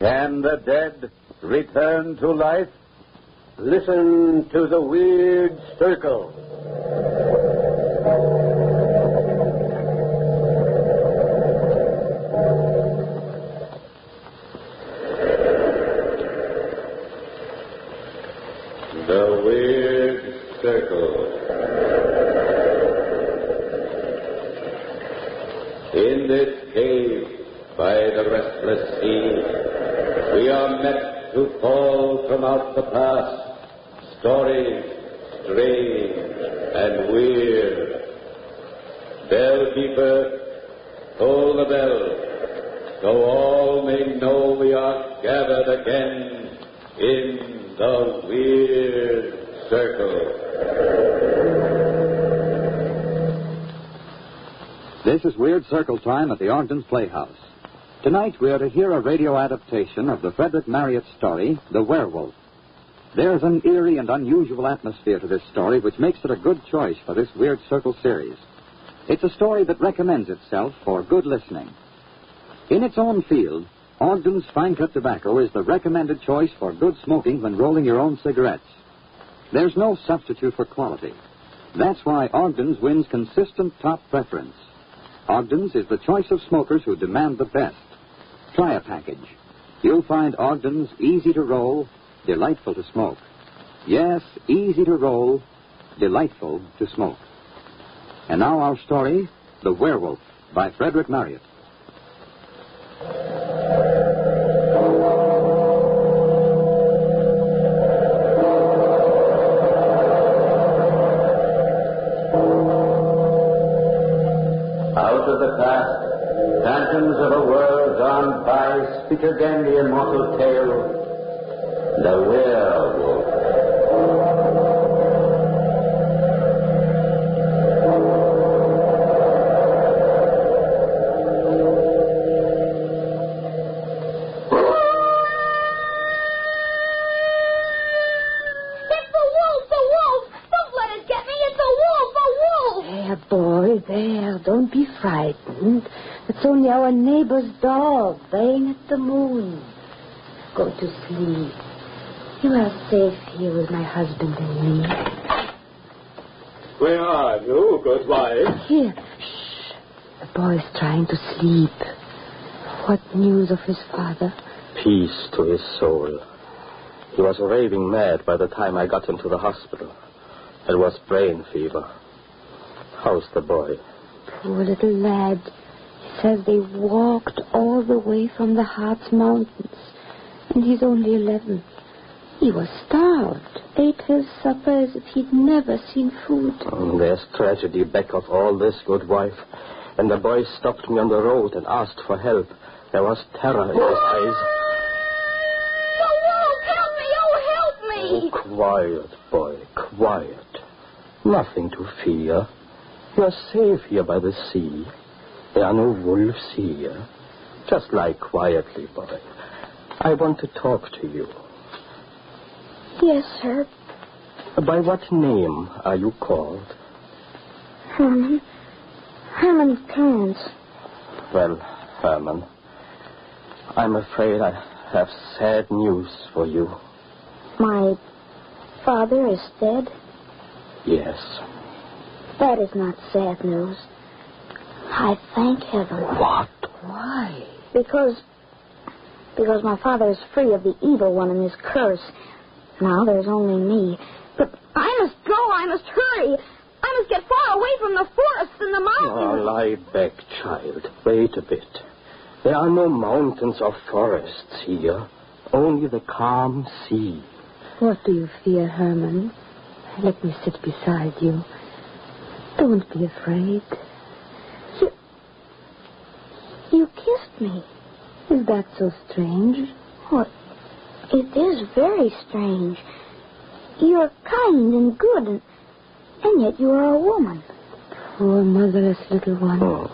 Can the dead return to life? Listen to the Weird Circle. The Weird Circle. In this cave by the restless sea, we are met to call from out the past stories strange and weird. Bellkeeper, toll the bell, so all may know we are gathered again in the Weird Circle. This is Weird Circle time at the Ogden's Playhouse. Tonight we are to hear a radio adaptation of the Frederick Marriott story, The Werewolf. There's an eerie and unusual atmosphere to this story which makes it a good choice for this Weird Circle series. It's a story that recommends itself for good listening. In its own field, Ogden's Fine Cut Tobacco is the recommended choice for good smoking when rolling your own cigarettes. There's no substitute for quality. That's why Ogden's wins consistent top preference. Ogden's is the choice of smokers who demand the best. Try a package. You'll find Ogden's easy to roll, delightful to smoke. Yes, easy to roll, delightful to smoke. And now our story, The Werewolf, by Frederick Marriott. Out of the past, phantoms of a world gone by speak again the immortal tale, the werewolf. Don't be frightened. It's only our neighbor's dog baying at the moon. Go to sleep. You are safe here with my husband and me. Where are you, good wife? Here. Shh. The boy's trying to sleep. What news of his father? Peace to his soul. He was raving mad by the time I got him to the hospital. It was brain fever. How's the boy? Poor little lad. He says they walked all the way from the Harz Mountains. And he's only 11. He was starved. Ate his supper as if he'd never seen food. There's tragedy back of all this, good wife. When the boy stopped me on the road and asked for help, there was terror in his eyes. Oh, help me! Oh, help me! Oh, quiet, boy, quiet. Nothing to fear. You're safe here by the sea. There are no wolves here. Just lie quietly, boy. I want to talk to you. Yes, sir. By what name are you called? Herman. Herman Kearns. Well, Herman, I'm afraid I have sad news for you. My father is dead? Yes. That is not sad news. I thank heaven. What? Why? Because my father is free of the evil one and his curse. Now there's only me. But I must go. I must hurry. I must get far away from the forests and the mountains. Oh, lie back, child. Wait a bit. There are no mountains or forests here. Only the calm sea. What do you fear, Herman? Let me sit beside you. Don't be afraid. You kissed me. Is that so strange? What? It is very strange. You're kind and good, and yet you are a woman. Poor motherless little one. Oh,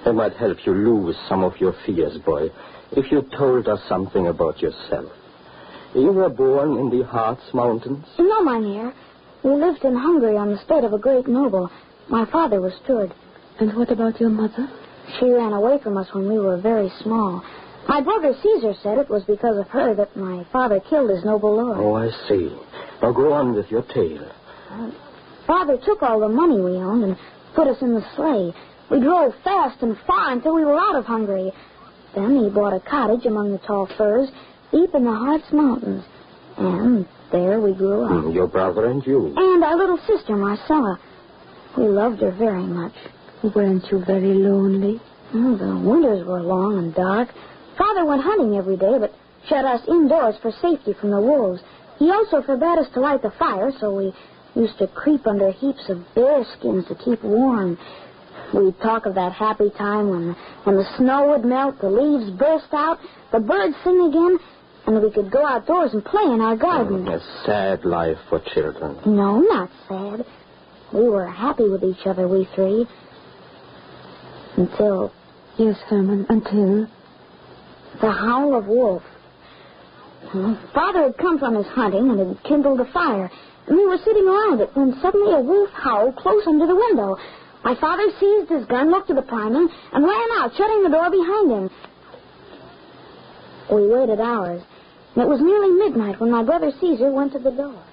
it might help you lose some of your fears, boy, if you told us something about yourself. You were born in the Harz Mountains? No, mynheer. We lived in Hungary on the estate of a great noble. My father was steward. And what about your mother? She ran away from us when we were very small. My brother Caesar said it was because of her that my father killed his noble lord. Oh, I see. Now go on with your tale. Father took all the money we owned and put us in the sleigh. We drove fast and far until we were out of Hungary. Then he bought a cottage among the tall firs, deep in the Harz Mountains. And there we grew up. Your brother and you. And our little sister, Marcella. We loved her very much. Weren't you very lonely? The winters were long and dark. Father went hunting every day, but shut us indoors for safety from the wolves. He also forbade us to light the fire, so we used to creep under heaps of bear skins to keep warm. We'd talk of that happy time when the snow would melt, the leaves burst out, the birds sing again, and we could go outdoors and play in our garden. A sad life for children. No, not sad. We were happy with each other, we three. Until... Yes, Herman, until... the howl of wolf. Father had come from his hunting and had kindled a fire, and we were sitting around it when suddenly a wolf howled close under the window. My father seized his gun, looked at the priming, and ran out, shutting the door behind him. We waited hours, and it was nearly midnight when my brother Caesar went to the door.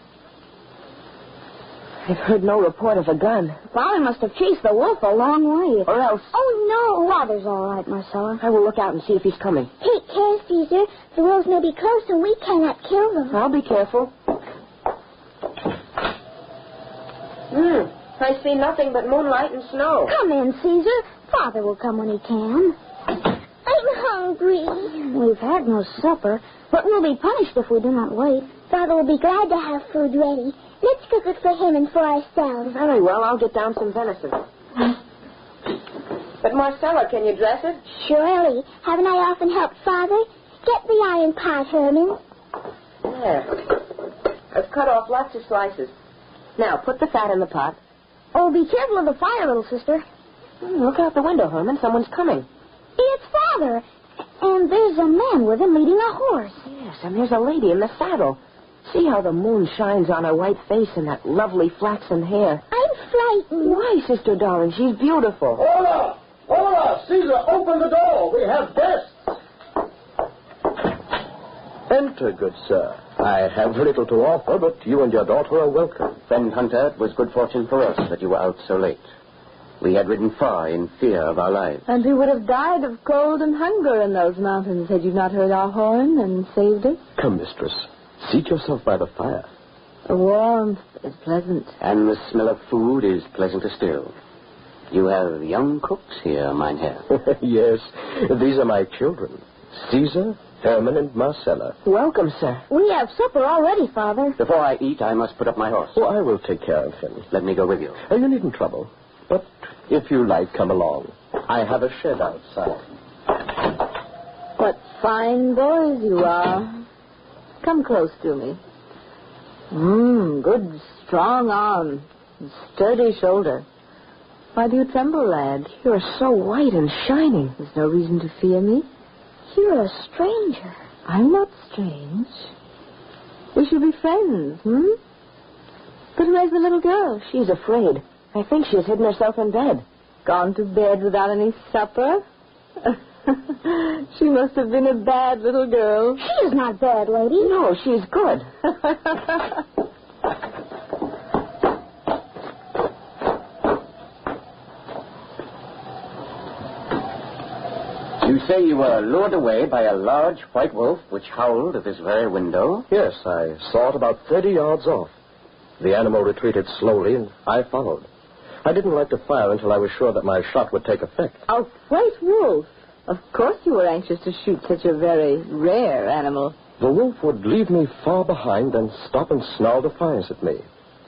I've heard no report of a gun. Father must have chased the wolf a long way. Or else... Oh, no. Father's all right, Marcella. I will look out and see if he's coming. Take care, Caesar. The wolves may be close, and we cannot kill them. I'll be careful. I see nothing but moonlight and snow. Come in, Caesar. Father will come when he can. I'm hungry. We've had no supper, but we'll be punished if we do not wait. Father will be glad to have food ready. Let's cook it for him and for ourselves. Very well, I'll get down some venison. But, Marcella, can you dress it? Surely. Haven't I often helped Father? Get the iron pot, Herman. There. I've cut off lots of slices. Now, put the fat in the pot. Oh, be careful of the fire, little sister. Look out the window, Herman. Someone's coming. It's Father. And there's a man with him leading a horse. Yes, and there's a lady in the saddle. See how the moon shines on her white face and that lovely flaxen hair. I'm frightened. Why, sister darling? She's beautiful. Hola! Hola! Caesar, open the door. We have guests. Enter, good sir. I have little to offer, but you and your daughter are welcome. Friend Hunter, it was good fortune for us that you were out so late. We had ridden far in fear of our lives. And we would have died of cold and hunger in those mountains had you not heard our horn and saved us. Come, mistress. Seat yourself by the fire. The warmth is pleasant. And the smell of food is pleasanter still. You have young cooks here, mein Herr. Yes, these are my children. Caesar, Herman, and Marcella. Welcome, sir. We have supper already, Father. Before I eat, I must put up my horse. Oh, I will take care of him. Let me go with you. You needn't trouble. But if you like, come along. I have a shed outside. What fine boys you are. Come close to me. Good, strong arm. Sturdy shoulder. Why do you tremble, lad? You're so white and shining. There's no reason to fear me. You're a stranger. I'm not strange. We should be friends, But where's the little girl? She's afraid. I think she has hidden herself in bed. Gone to bed without any supper? She must have been a bad little girl. She is not bad, lady. No, she's good. You say you were lured away by a large white wolf which howled at this very window? Yes, I saw it about 30 yards off. The animal retreated slowly, and I followed. I didn't like to fire until I was sure that my shot would take effect. A white wolf? Of course you were anxious to shoot such a very rare animal. The wolf would leave me far behind, then stop and snarl defiance at me,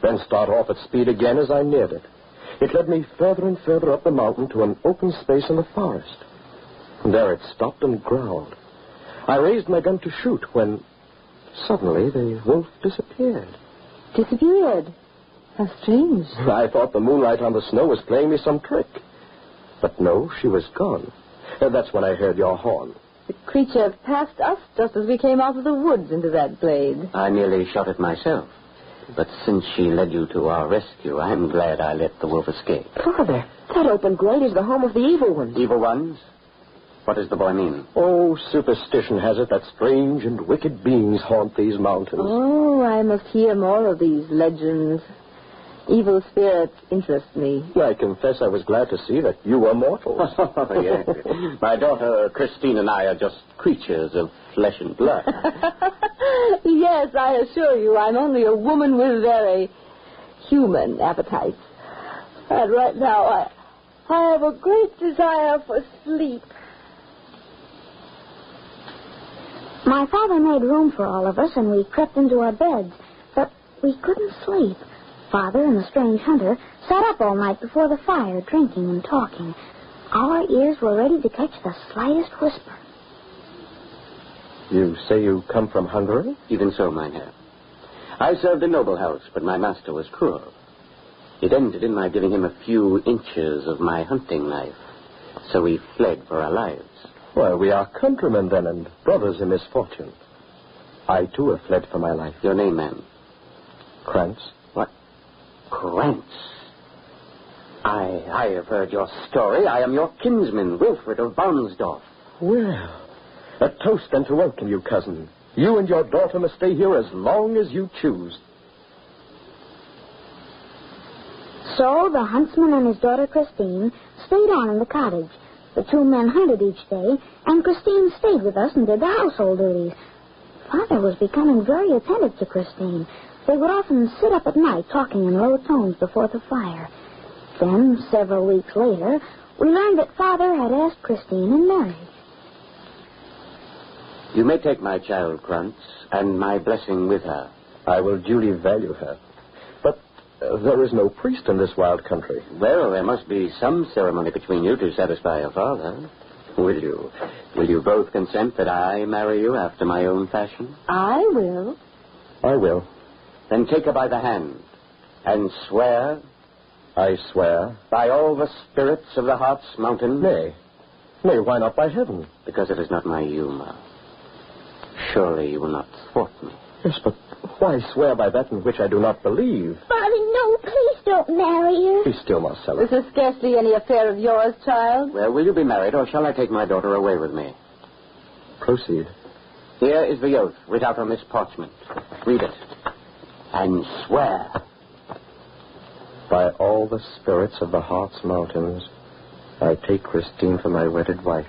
then start off at speed again as I neared it. It led me further and further up the mountain to an open space in the forest. There it stopped and growled. I raised my gun to shoot when suddenly the wolf disappeared. Disappeared? How strange. I thought the moonlight on the snow was playing me some trick. But no, she was gone. That's when I heard your horn. The creature passed us just as we came out of the woods into that glade. I nearly shot it myself. But since she led you to our rescue, I'm glad I let the wolf escape. Father, that open glade is the home of the evil ones. Evil ones? What does the boy mean? Oh, superstition has it that strange and wicked beings haunt these mountains. Oh, I must hear more of these legends. Evil spirits interest me. I confess I was glad to see that you were mortals. Yes. My daughter Christine and I are just creatures of flesh and blood. Yes, I assure you, I'm only a woman with very human appetites. And right now, I have a great desire for sleep. My father made room for all of us, and we crept into our beds. But we couldn't sleep. Father and the strange hunter sat up all night before the fire, drinking and talking. Our ears were ready to catch the slightest whisper. You say you come from Hungary? Even so, mynheer. I served a noble house, but my master was cruel. It ended in my giving him a few inches of my hunting knife. So we fled for our lives. Well, we are countrymen then, and brothers in misfortune. I, too, have fled for my life. Your name, ma'am? Krantz. What? Krantz? I have heard your story. I am your kinsman, Wilfred of Barnsdorf. Well, a toast then to welcome you, cousin. You and your daughter must stay here as long as you choose. So the huntsman and his daughter Christine stayed on in the cottage. The two men hunted each day, and Christine stayed with us and did the household duties. Father was becoming very attentive to Christine. They would often sit up at night talking in low tones before the fire. Then, several weeks later, we learned that Father had asked Christine in marriage. You may take my child, Krantz, and my blessing with her. I will duly value her. But there is no priest in this wild country. Well, there must be some ceremony between you to satisfy your father. Will you both consent that I marry you after my own fashion? I will. I will. Then take her by the hand and swear. I swear. By all the spirits of the Hartz Mountain. Nay, why not by heaven? Because it is not my humor. Surely you will not thwart me. Yes, but why swear by that in which I do not believe? Father, no, please don't marry her. Be still, Marcella. This is scarcely any affair of yours, child. Well, will you be married, or shall I take my daughter away with me? Proceed. Here is the oath, writ out on this parchment. Read it. And swear. By all the spirits of the Hartz Mountains, I take Christine for my wedded wife.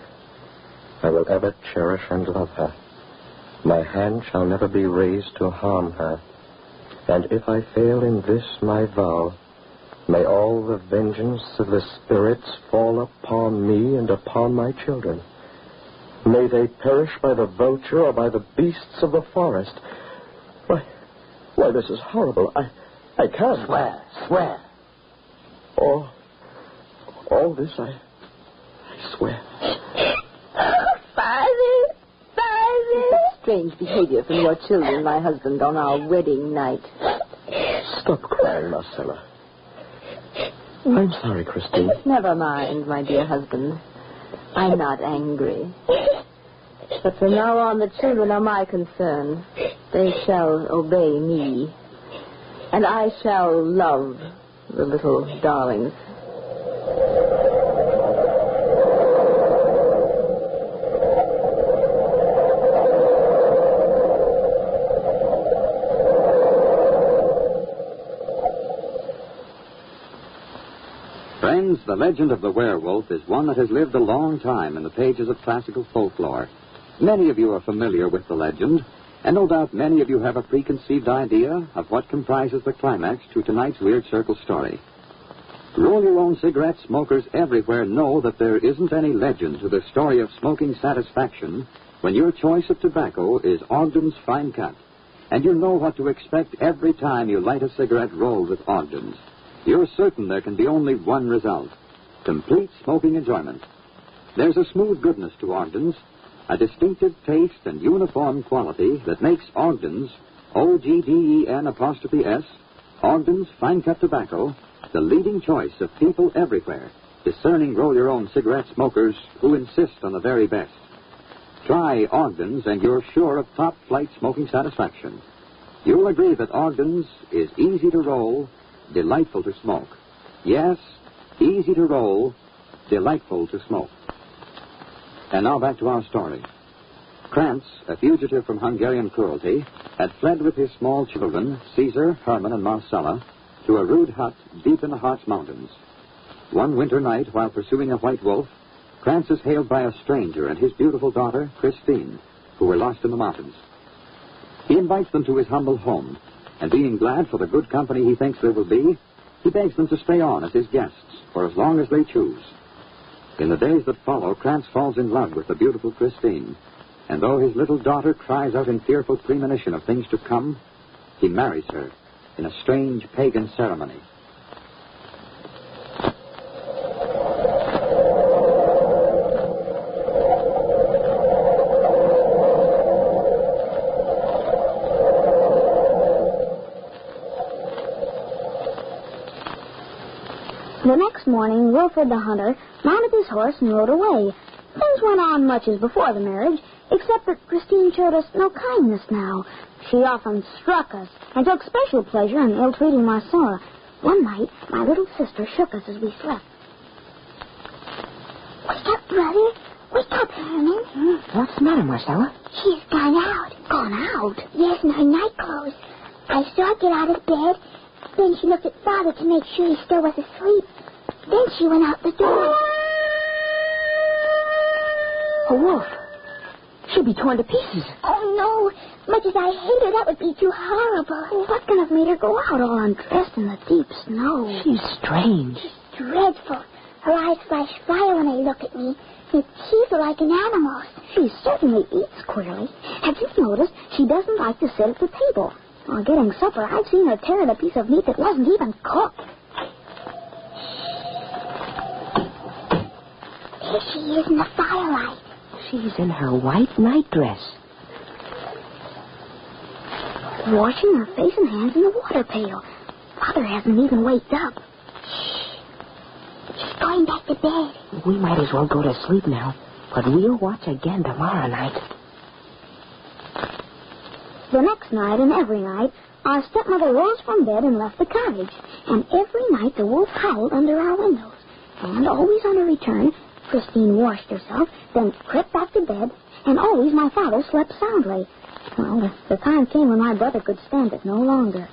I will ever cherish and love her. My hand shall never be raised to harm her. And if I fail in this my vow, may all the vengeance of the spirits fall upon me and upon my children. May they perish by the vulture or by the beasts of the forest. Why, this is horrible. I can't. Swear. All this I swear. Father! Strange behavior from your children, my husband, on our wedding night. Stop crying, Marcella. I'm sorry, Christine. Never mind, my dear husband. I'm not angry. But from now on, the children are my concern. They shall obey me. And I shall love the little darlings. Friends, the legend of the werewolf is one that has lived a long time in the pages of classical folklore. Many of you are familiar with the legend, and no doubt many of you have a preconceived idea of what comprises the climax to tonight's Weird Circle story. Roll-your-own cigarette smokers everywhere know that there isn't any legend to the story of smoking satisfaction when your choice of tobacco is Ogden's Fine Cut, and you know what to expect every time you light a cigarette rolled with Ogden's. You're certain there can be only one result: complete smoking enjoyment. There's a smooth goodness to Ogden's, a distinctive taste and uniform quality that makes Ogden's, OGDEN''S, Ogden's Fine Cut Tobacco, the leading choice of people everywhere, discerning roll-your-own cigarette smokers who insist on the very best. Try Ogden's and you're sure of top-flight smoking satisfaction. You'll agree that Ogden's is easy to roll, delightful to smoke. Yes, easy to roll, delightful to smoke. And now back to our story. Krantz, a fugitive from Hungarian cruelty, had fled with his small children, Caesar, Herman, and Marcella, to a rude hut deep in the Harz Mountains. One winter night, while pursuing a white wolf, Krantz is hailed by a stranger and his beautiful daughter, Christine, who were lost in the mountains. He invites them to his humble home, and being glad for the good company he thinks there will be, he begs them to stay on as his guests for as long as they choose. In the days that follow, Krantz falls in love with the beautiful Christine, and though his little daughter cries out in fearful premonition of things to come, he marries her in a strange pagan ceremony. The next morning, Wilfred the hunter mounted his horse and rode away. Things went on much as before the marriage, except that Christine showed us no kindness now. She often struck us and took special pleasure in ill-treating Marcella. One night, my little sister shook us as we slept. Wake up, brother. Wake up, Herman. What's the matter, Marcella? She's gone out. Gone out? Yes, in her night clothes. I saw her get out of bed. Then she looked at Father to make sure he still was asleep. Then she went out the door. A wolf. She'll be torn to pieces. Oh, no. Much as I hate her, that would be too horrible. What can have made her go out all undressed in the deep snow? She's strange. She's dreadful. Her eyes flash fire when they look at me. Her teeth are like an animal's. She certainly eats queerly. Have you noticed she doesn't like to sit at the table? While getting supper, I've seen her tear at a piece of meat that wasn't even cooked. There she is in the firelight. She's in her white nightdress. Washing her face and hands in the water pail. Father hasn't even waked up. She's going back to bed. We might as well go to sleep now, but we'll watch again tomorrow night. The next night and every night, our stepmother rose from bed and left the cottage. And every night the wolf howled under our windows. And always on her return, Christine washed herself, then crept back to bed, and always my father slept soundly. Well, the time came when my brother could stand it no longer.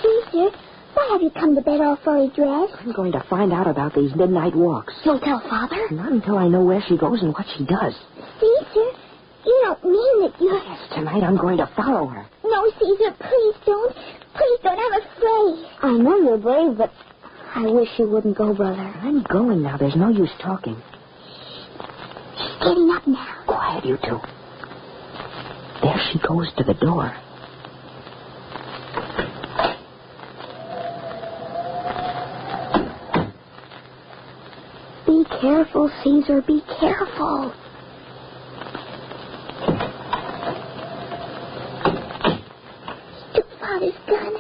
Caesar, why have you come to bed all fully dressed? I'm going to find out about these midnight walks. You'll tell Father? Not until I know where she goes and what she does. Caesar, you don't mean that you... Yes, tonight I'm going to follow her. No, Caesar, please don't. Please don't. I'm afraid. I know you're brave, but I wish you wouldn't go, brother. I'm going now. There's no use talking. She's getting up now. Quiet, you two. There she goes to the door. Be careful, Caesar. Be careful. Took Father's gun.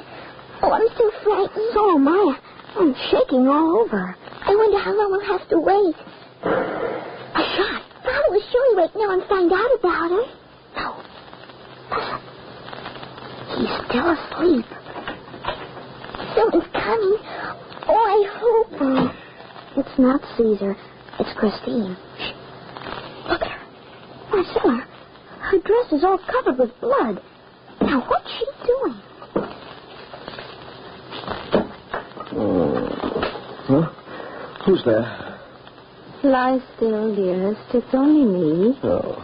Oh, I'm so frightened. So am I. I'm shaking all over. I wonder how long we'll have to wait. A shot. Father was sure he'd wait now and find out about her. No. He's still asleep. Someone's coming. Oh, I hope. It's not Caesar. It's Christine. Shh. Look at her. Marcella, her dress is all covered with blood. Now, what's she doing? Huh? Who's there? Lie still, dearest. It's only me. Oh.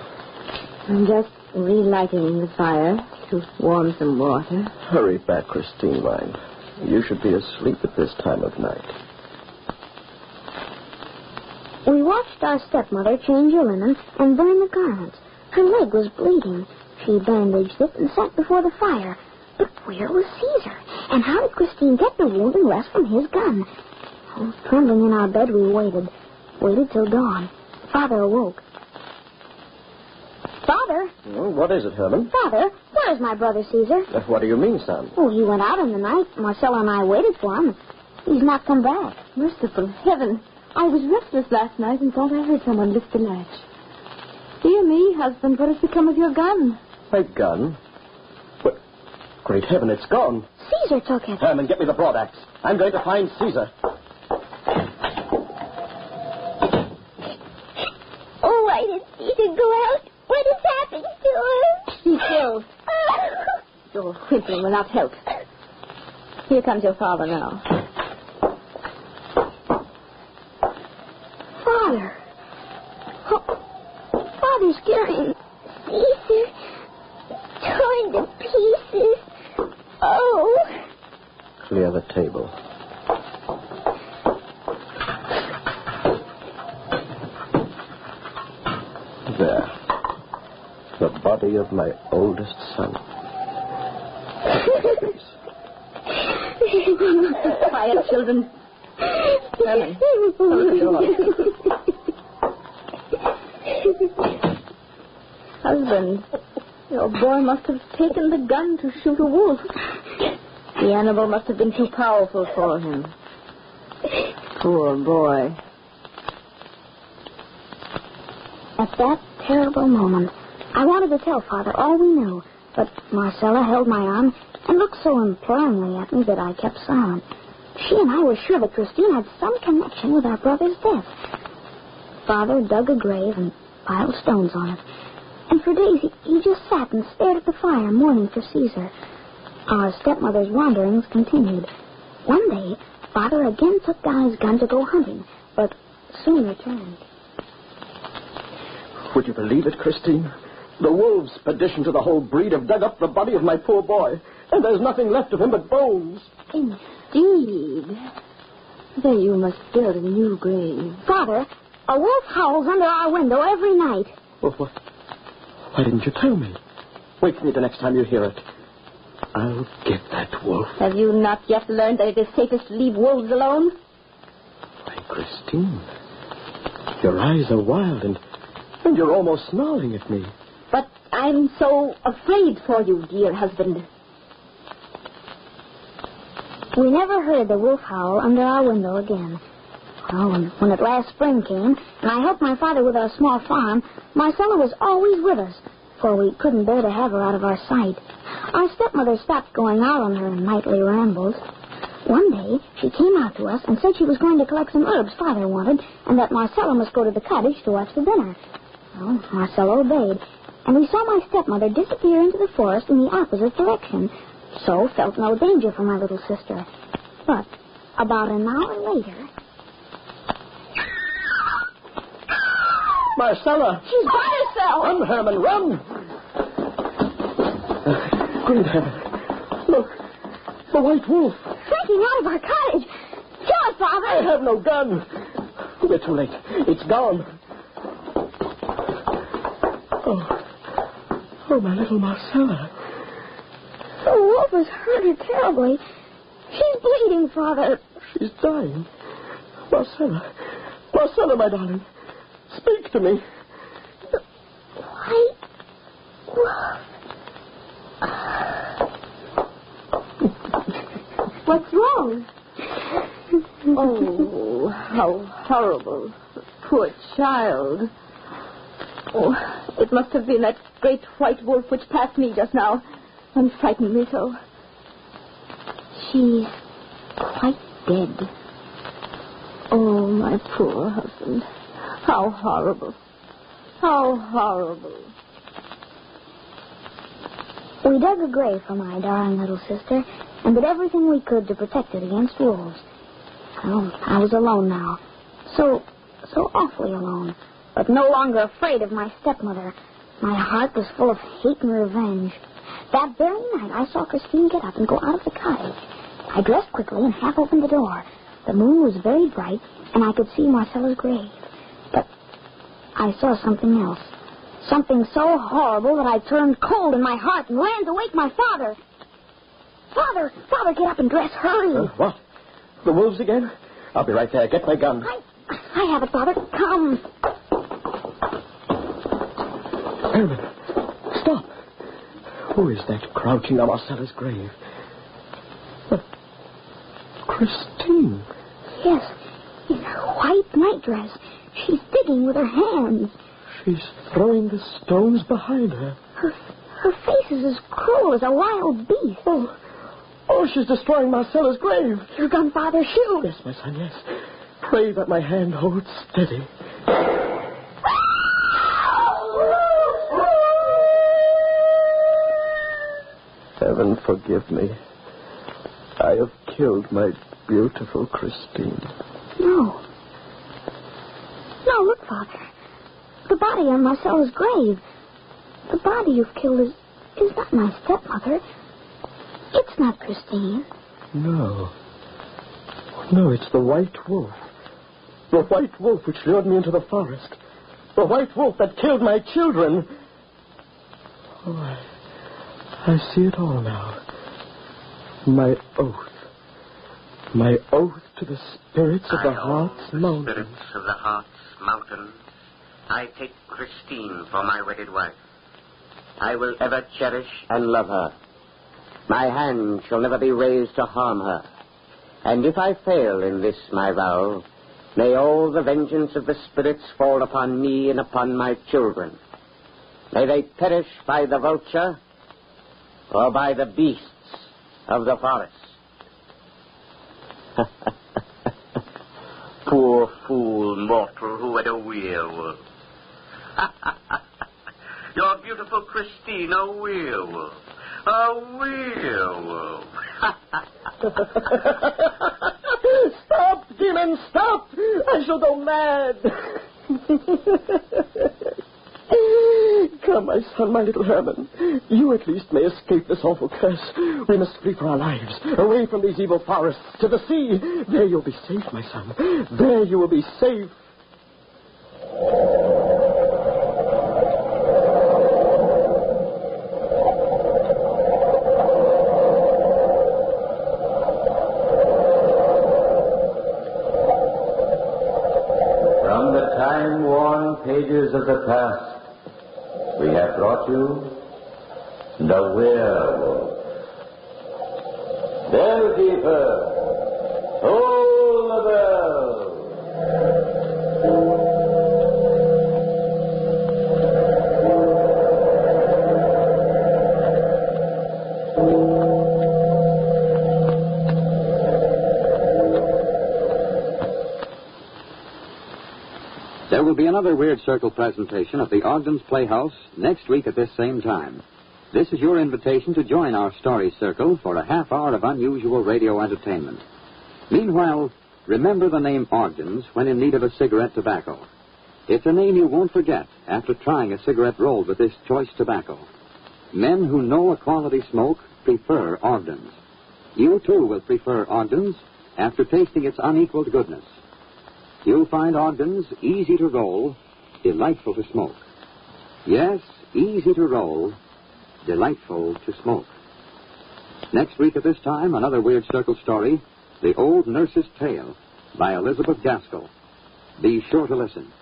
I'm just relighting the fire to warm some water. Hurry back, Christine, mind. You should be asleep at this time of night. We watched our stepmother change her linen and burn the garments. Her leg was bleeding. She bandaged it and sat before the fire. But where was Caesar? And how did Christine get the wound and rest from his gun? Oh, trembling in our bed, we waited. Waited till dawn. Father awoke. Father? Well, what is it, Herman? Father, where is my brother Caesar? What do you mean, son? Oh, he went out in the night. Marcella and I waited for him. He's not come back. Merciful heaven. I was restless last night and thought I heard someone lift the latch. Dear me, husband, what has become of your gun? My gun? What? Great heaven, it's gone. Caesar took it. Herman, get me the broadaxe. I'm going to find Caesar. still. Your whimpering will not help. Here comes your father now. Father. Oh, Father's carrying Caesar. Torn to pieces. Oh. Clear the table. There. The body of my oldest son. Quiet, children. Herman, look at yours. Husband, your boy must have taken the gun to shoot a wolf. The animal must have been too powerful for him. Poor boy. At that terrible moment, I wanted to tell Father all we knew, but Marcella held my arm and looked so imploringly at me that I kept silent. She and I were sure that Christine had some connection with our brother's death. Father dug a grave and piled stones on it. And for days he just sat and stared at the fire, mourning for Caesar. Our stepmother's wanderings continued. One day, Father again took down his gun to go hunting, but soon returned. Would you believe it, Christine? The wolves, perdition to the whole breed, have dug up the body of my poor boy, and there's nothing left of him but bones. Indeed. Then you must build a new grave. Father, a wolf howls under our window every night. Well, why didn't you tell me? Wait for me the next time you hear it. I'll get that wolf. Have you not yet learned that it is safest to leave wolves alone? Why, Christine, your eyes are wild and you're almost snarling at me. But I'm so afraid for you, dear husband. We never heard the wolf howl under our window again. Well, when at last spring came, and I helped my father with our small farm, Marcella was always with us, for we couldn't bear to have her out of our sight. Our stepmother stopped going out on her nightly rambles. One day, she came out to us and said she was going to collect some herbs Father wanted, and that Marcella must go to the cottage to watch the dinner. Well, Marcella obeyed, and we saw my stepmother disappear into the forest in the opposite direction, so felt no danger for my little sister. But about an hour later... Marcella! She's by herself! Run, Herman, run! Great heaven. Look, the white wolf. Sneaking out of our cottage. Kill it, Father! I have no gun. We're too late. It's gone. Oh, my little Marcella. The wolf has hurt her terribly. She's bleeding, Father. She's dying. Marcella, my darling. Speak to me. The white wolf. What's wrong? Oh, how horrible. Poor child. Oh, it must have been that great white wolf which passed me just now and frightened me so. She's quite dead. Oh, my poor husband. How horrible. How horrible. We dug a grave for my darling little sister and did everything we could to protect it against wolves. Well, I was alone now. So awfully alone. But no longer afraid of my stepmother. My heart was full of hate and revenge. That very night, I saw Christine get up and go out of the cottage. I dressed quickly and half opened the door. The moon was very bright, and I could see Marcella's grave. But I saw something else. Something so horrible that I turned cold in my heart and ran to wake my father. Father, get up and dress. Hurry. What? The wolves again? I'll be right there. Get my gun. I have it, Father. Come. Herman, stop. Who is that crouching on Marcella's grave? Christine. Yes, in her white nightdress. She's digging with her hands. She's throwing the stones behind her. Her face is as cruel as a wild beast. Oh, she's destroying Marcella's grave. Your gun, Father, shoot. Yes, my son, yes. Pray that my hand holds steady. forgive me. I have killed my beautiful Christine. No. No, look, Father. The body on Marcella's grave. The body you've killed is not my stepmother. It's not Christine. No. No, it's the white wolf. The white wolf which lured me into the forest. The white wolf that killed my children. Oh, I see it all now. My oath. My oath to the spirits of the Heart's Mountain. Spirits of the Heart's Mountain. I take Christine for my wedded wife. I will ever cherish and love her. My hand shall never be raised to harm her. And if I fail in this my vow, may all the vengeance of the spirits fall upon me and upon my children. May they perish by the vulture or by the beasts of the forest. Poor fool mortal who had a werewolf. Your beautiful Christine, a werewolf. A werewolf. Stop, demon, stop! I shall go mad. Come, my son, my little Herman. You at least may escape this awful curse. We must flee for our lives, away from these evil forests, to the sea. There you'll be safe, my son. There you will be safe. From the time-worn pages of the past, we have brought you the Werewolf. Bellkeeper, toll the bell. There will be another Weird Circle presentation at the Ogden's Playhouse next week at this same time. This is your invitation to join our story circle for a half hour of unusual radio entertainment. Meanwhile, remember the name Ogden's when in need of a cigarette tobacco. It's a name you won't forget after trying a cigarette rolled with this choice tobacco. Men who know a quality smoke prefer Ogden's. You, too, will prefer Ogden's after tasting its unequaled goodness. You'll find Ogden's easy to roll, delightful to smoke. Yes, easy to roll, delightful to smoke. Next week at this time, another Weird Circle story, The Old Nurse's Tale, by Elizabeth Gaskell. Be sure to listen.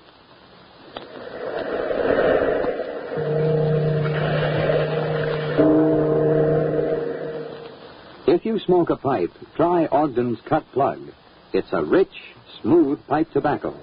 If you smoke a pipe, try Ogden's Cut Plug. It's a rich, smooth pipe tobacco.